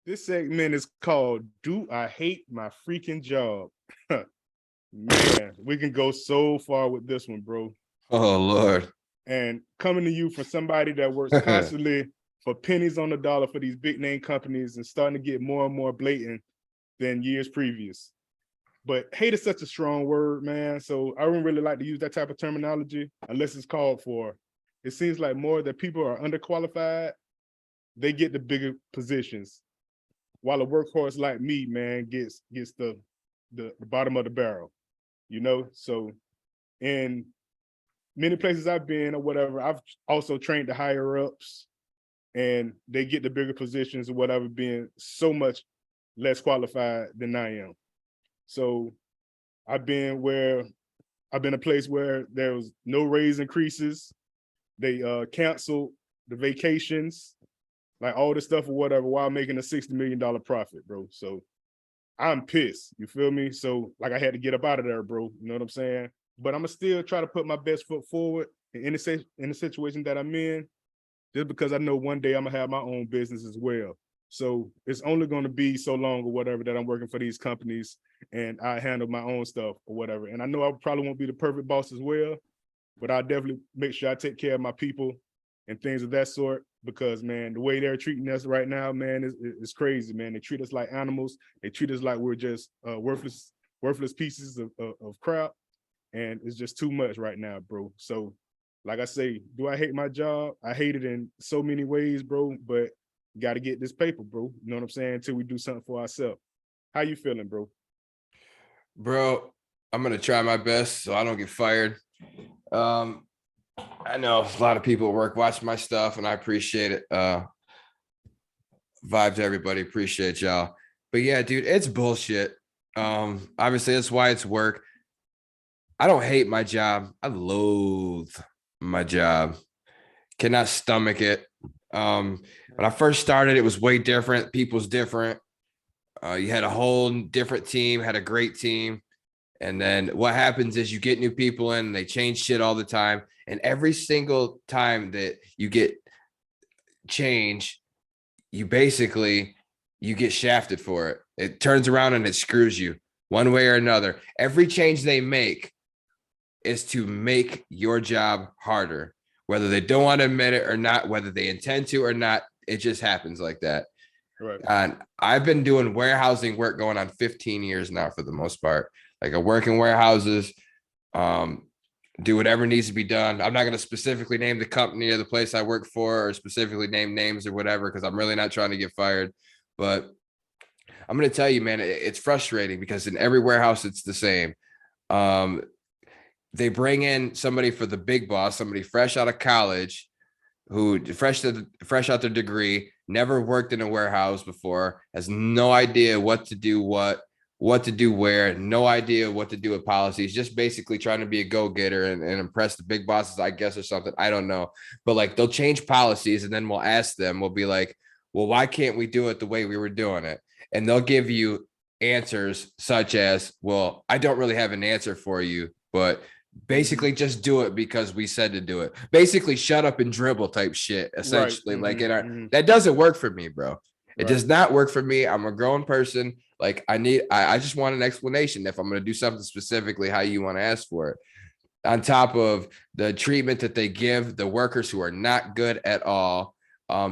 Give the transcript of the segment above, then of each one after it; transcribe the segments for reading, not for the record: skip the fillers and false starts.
This segment is called Do I Hate My Freaking Job? Man, we can go so far with this one, bro. Oh, Lord. And coming to you from somebody that works constantly for pennies on the dollar for these big name companies and starting to get more and more blatant than years previous. But hate is such a strong word, man. So I wouldn't really like to use that type of terminology unless it's called for. It seems like more that people are underqualified, they get the bigger positions, while a workhorse like me, man, gets the bottom of the barrel, you know? So in many places I've been or whatever, I've also trained the higher ups and they get the bigger positions or whatever, being so much less qualified than I am. So I've been a place where there was no raise increases. They canceled the vacations, like all this stuff or whatever, while making a $60 million profit, bro. So I'm pissed. You feel me? So like I had to get up out of there, bro. You know what I'm saying? But I'm gonna still try to put my best foot forward in the situation that I'm in, just because I know one day I'm gonna have my own business as well. So it's only gonna be so long or whatever that I'm working for these companies and I handle my own stuff or whatever. And I know I probably won't be the perfect boss as well, but I'll definitely make sure I take care of my people and things of that sort, because man, the way they're treating us right now, man, is crazy, man. They treat us like animals. They treat us like we're just worthless pieces of crap. And it's just too much right now, bro. So like I say, do I hate my job? I hate it in so many ways, bro, but got to get this paper, bro. You know what I'm saying? Until we do something for ourselves. How you feeling, bro? Bro, I'm going to try my best so I don't get fired. I know a lot of people at work watch my stuff and I appreciate it. Vibe to everybody. Appreciate y'all. But yeah, dude, it's bullshit. Obviously that's why it's work. I don't hate my job. I loathe my job. Cannot stomach it. When I first started, it was way different. People's different. You had a whole different team, had a great team. And then what happens is you get new people in and they change shit all the time. And every single time that you get change, you get shafted for it. It turns around and it screws you one way or another. Every change they make is to make your job harder, whether they don't want to admit it or not, whether they intend to or not. It just happens like that. Right. And I've been doing warehousing work going on 15 years now for the most part. Like I work in warehouses, do whatever needs to be done. I'm not going to specifically name the company or the place I work for or specifically name names or whatever, because I'm really not trying to get fired. But I'm going to tell you, man, it's frustrating because in every warehouse, it's the same. They bring in somebody for the big boss, somebody fresh out of college, who fresh out their degree, never worked in a warehouse before, has no idea what to do, what to do where, no idea what to do with policies, just basically trying to be a go-getter and impress the big bosses, I guess, or something. I don't know. But like they'll change policies and then we'll ask them, we'll be like, well, why can't we do it the way we were doing it? And they'll give you answers such as, well, I don't really have an answer for you, but basically just do it because we said to do it. Basically shut up and dribble type shit, essentially. Right. Like that doesn't work for me, bro. It does not work for me. I'm a grown person. Like I just want an explanation if I'm going to do something specifically, how you want to ask for it. On top of the treatment that they give the workers who are not good at all.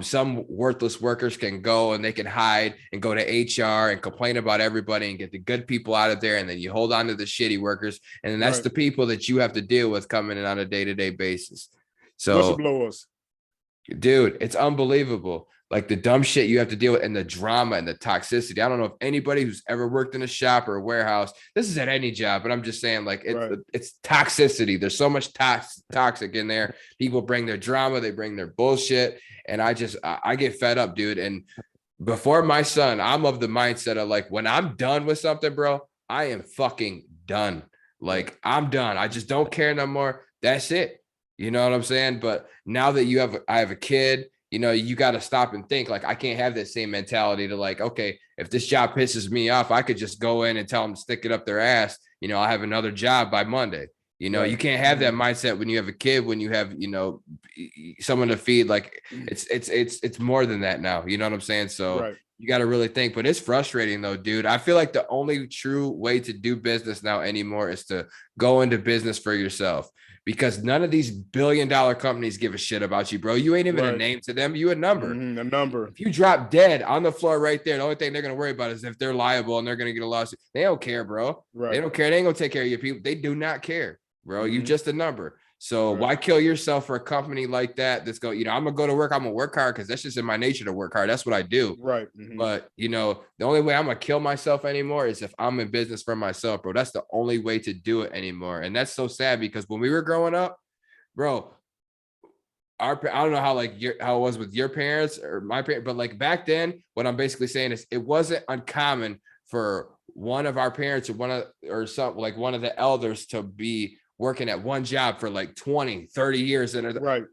Some worthless workers can go and they can hide and go to HR and complain about everybody and get the good people out of there. And then you hold on to the shitty workers. And then that's the people that you have to deal with coming in on a day-to-day basis. So, whistleblowers. Dude, it's unbelievable. Like the dumb shit you have to deal with and the drama and the toxicity. I don't know if anybody who's ever worked in a shop or a warehouse, this is at any job, but I'm just saying like it's toxicity. There's so much toxic in there. People bring their drama, they bring their bullshit. And I get fed up, dude. And before my son, I'm of the mindset of like, when I'm done with something, bro, I am fucking done. Like I'm done. I just don't care no more. That's it. You know what I'm saying? But now that I have a kid, you know, you got to stop and think like, I can't have that same mentality to like, okay, if this job pisses me off, I could just go in and tell them to stick it up their ass. You know, I'll have another job by Monday. You know, you can't have that mindset when you have a kid, when you have, you know, someone to feed. Like it's more than that now. You know what I'm saying? So You got to really think, but it's frustrating though, dude. I feel like the only true way to do business now anymore is to go into business for yourself, because none of these billion-dollar companies give a shit about you, bro. You ain't even a Right. name to them. You a number. A number. If you drop dead on the floor right there, the only thing they're going to worry about is if they're liable and they're going to get a lawsuit. They don't care, bro. Right. They don't care. They ain't going to take care of your people. They do not care, bro. You just a number. So Right. why kill yourself for a company like that that's going, I'm going to go to work. I'm going to work hard because that's just in my nature to work hard. That's what I do. Right. But, the only way I'm going to kill myself anymore is if I'm in business for myself, bro. That's the only way to do it anymore. And that's so sad because when we were growing up, bro, I don't know how how it was with your parents or my parents, but like back then, what I'm basically saying is it wasn't uncommon for one of our parents or one of the elders to be working at one job for like 20, 30 years. And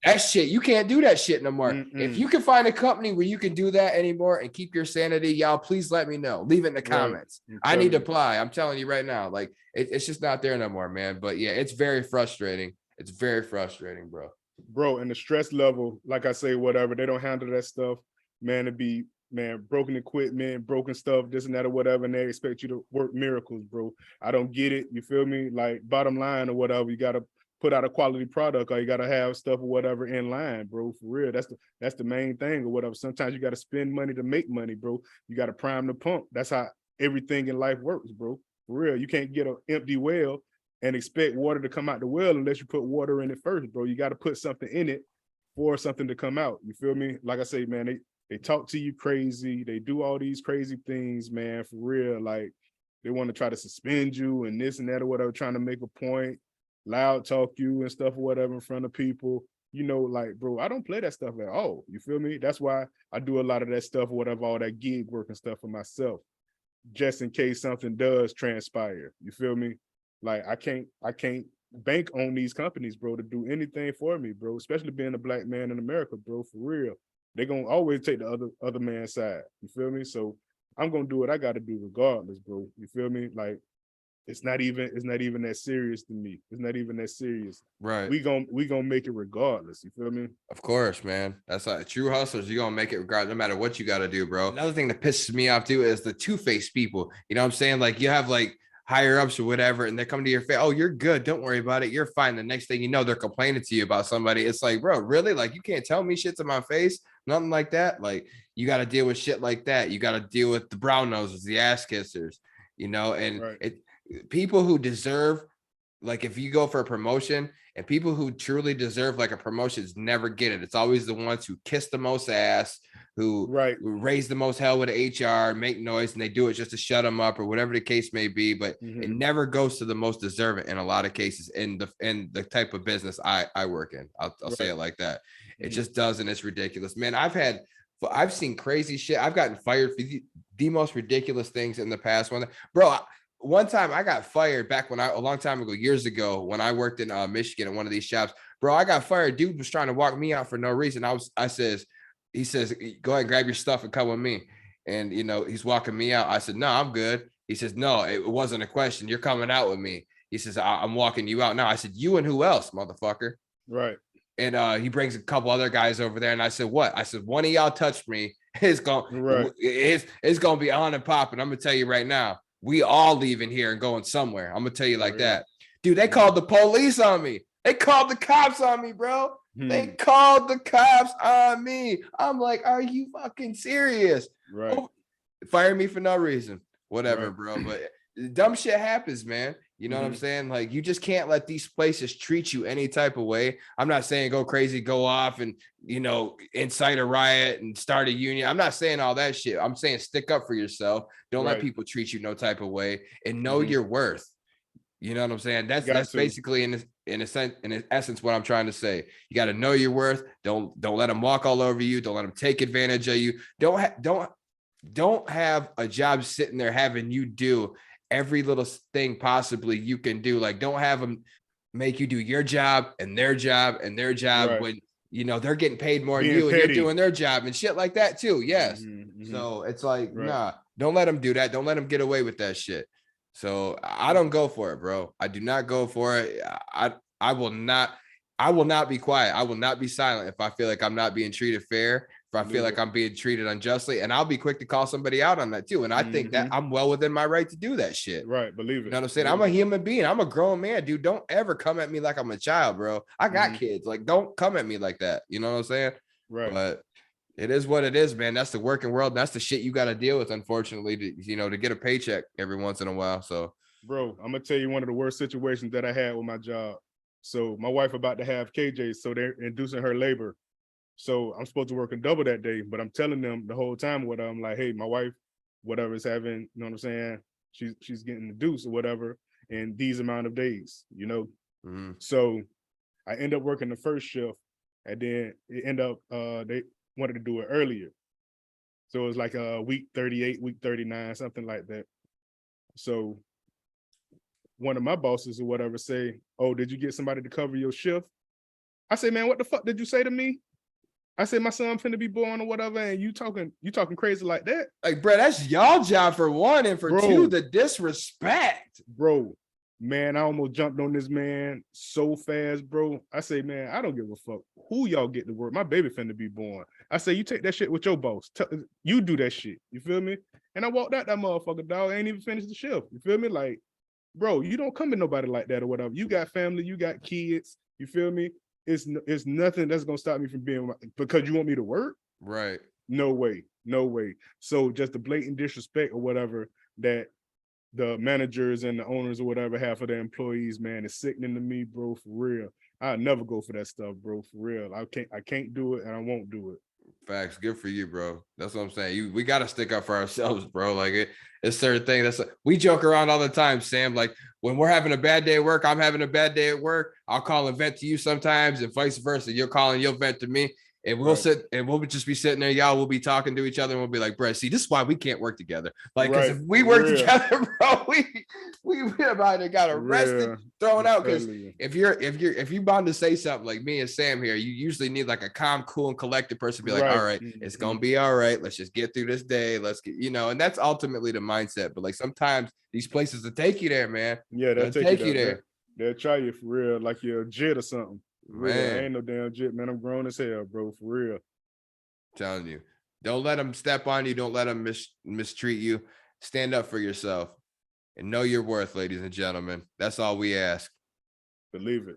that shit, you can't do that shit no more. If you can find a company where you can do that anymore and keep your sanity, y'all, please let me know. Leave it in the comments. I need to apply. I'm telling you right now, like it's just not there no more, man. But yeah, it's very frustrating. It's very frustrating, bro. And the stress level, like I say, whatever, they don't handle that stuff, man. It be, man, broken equipment, broken stuff, this and that or whatever, and they expect you to work miracles, bro. I don't get it. You feel me? Like, bottom line or whatever, you got to put out a quality product, or you got to have stuff or whatever in line, bro. For real, that's the main thing or whatever. Sometimes you got to spend money to make money, bro. You got to prime the pump. That's how everything in life works, bro. For real, you can't get an empty well and expect water to come out the well unless you put water in it first, bro. You got to put something in it for something to come out. You feel me? Like I say, man, they talk to you crazy. They do all these crazy things, man, for real. Like, they want to try to suspend you and this and that or whatever, trying to make a point, loud talk you and stuff or whatever in front of people. Like, bro, I don't play that stuff at all. You feel me? That's why I do a lot of that stuff or whatever, all that gig work and stuff for myself, just in case something does transpire. You feel me? Like, I can't bank on these companies, bro, to do anything for me, bro, especially being a black man in America, bro, for real. They're going to always take the other man's side. You feel me? So I'm going to do what I got to do regardless, bro. You feel me? Like, it's not even that serious to me. It's not even that serious. Right. We gonna make it regardless. You feel me? Of course, man. That's like true hustlers. You're gonna make it regardless, no matter what you got to do, bro. Another thing that pisses me off too is the two-faced people. You know what I'm saying? Like, you have like higher ups or whatever, and they come to your face. Oh, you're good. Don't worry about it. You're fine. The next thing you know, they're complaining to you about somebody. It's like, bro, really? Like, you can't tell me shit to my face. Nothing like that. Like, you got to deal with shit like that. You got to deal with the brown noses, the ass kissers, and people who deserve, like, if you go for a promotion, and people who truly deserve like a promotion never get it. It's always the ones who kiss the most ass, who raise the most hell with HR, make noise, and they do it just to shut them up or whatever the case may be. But it never goes to the most deserving in a lot of cases in the type of business I work in. I'll say it like that. It just doesn't. It's ridiculous, man. I've seen crazy shit. I've gotten fired for the most ridiculous things in the past. One time I got fired back a long time ago, years ago, when I worked in Michigan at one of these shops. Bro, I got fired. Dude was trying to walk me out for no reason. He says, go ahead, grab your stuff and come with me. And, he's walking me out. I said, no, I'm good. He says, no, it wasn't a question. You're coming out with me. He says, I'm walking you out now. I said, you and who else, motherfucker? Right. And he brings a couple other guys over there. And I said, what? I said, one of y'all touched me. It's going to be on and popping. I'm going to tell you right now. We all leaving here and going somewhere. I'm going to tell you like that. Dude, they called the police on me. They called the cops on me, bro. They called the cops on me. I'm like, are you fucking serious? Right. Fire me for no reason. Whatever, bro. But dumb shit happens, man. You know what I'm saying? Like, you just can't let these places treat you any type of way. I'm not saying go crazy, go off and, incite a riot and start a union. I'm not saying all that shit. I'm saying stick up for yourself. Don't let people treat you no type of way, and know your worth. You know what I'm saying? That's basically in essence what I'm trying to say. You got to know your worth. Don't let them walk all over you. Don't let them take advantage of you. Don't have a job sitting there having you do every little thing possibly you can do. Like, don't have them make you do your job and their job and their job when they're getting paid more than you and you're doing their job and shit like that too. Yes. So it's like, nah, don't let them do that. Don't let them get away with that shit. So I don't go for it, bro. I do not go for it. I will not be quiet. I will not be silent if I feel like I'm not being treated fair. if I feel like I'm being treated unjustly, and I'll be quick to call somebody out on that too. And I think that I'm well within my right to do that shit. Right. Believe it. You know what I'm saying? I'm a human being. I'm a grown man, dude. Don't ever come at me like I'm a child, bro. I got kids. Like, don't come at me like that. You know what I'm saying? Right. But it is what it is, man. That's the working world. That's the shit you got to deal with, unfortunately, to get a paycheck every once in a while. So, bro, I'm gonna tell you one of the worst situations that I had with my job. So my wife about to have KJ, so they're inducing her labor. So I'm supposed to work a double that day, but I'm telling them the whole time what I'm like, hey, my wife, whatever is having, you know what I'm saying? She's getting induced or whatever in these amount of days, you know. So I end up working the first shift, and then it end up they wanted to do it earlier. So it was like week 38, week 39, something like that. So one of my bosses or whatever say, oh, did you get somebody to cover your shift? I say, man, what the fuck did you say to me? I said, my son finna be born or whatever, and you talking crazy like that? Like, bro, that's y'all job for one, and for two, the disrespect. Bro, man, I almost jumped on this man so fast, bro. I say, man, I don't give a fuck who y'all get to work. My baby finna be born. I say, you take that shit with your boss. You do that shit. You feel me? And I walked out that motherfucker, dog. I ain't even finished the shift. You feel me? Like, bro, you don't come to nobody like that or whatever. You got family, you got kids. You feel me? It's nothing that's gonna stop me from being, because you want me to work. Right. No way. So just the blatant disrespect or whatever that the managers and the owners or whatever have for their employees, man, is sickening to me, bro. For real. I'll never go for that stuff, bro. For real. I can't do it, and I won't do it. Facts. Good for you, bro. That's what I'm saying. We got to stick up for ourselves, bro. Like, it's certain thing. We joke around all the time, Sam. Like, when we're having a bad day at work, I'm having a bad day at work. I'll call and vent to you sometimes, and vice versa. You're calling, you'll vent to me. And we'll sit and we'll just be sitting there. Y'all will be talking to each other, and we'll be like, bro, see, this is why we can't work together. Like, because if we work together, bro, we have either got arrested, thrown out. Because if you bound to say something like me and Sam here, you usually need like a calm, cool, and collected person to be like, all right, it's gonna be all right. Let's just get through this day. Let's get, and that's ultimately the mindset. But like, sometimes these places will take you there, man. Yeah, they'll take you there. They'll try you for real, like you're a jit or something. Man, I ain't no damn jit, man. I'm grown as hell, bro, for real. I'm telling you, don't let them step on you. Don't let them mistreat you. Stand up for yourself and know your worth, ladies and gentlemen. That's all we ask. Believe it.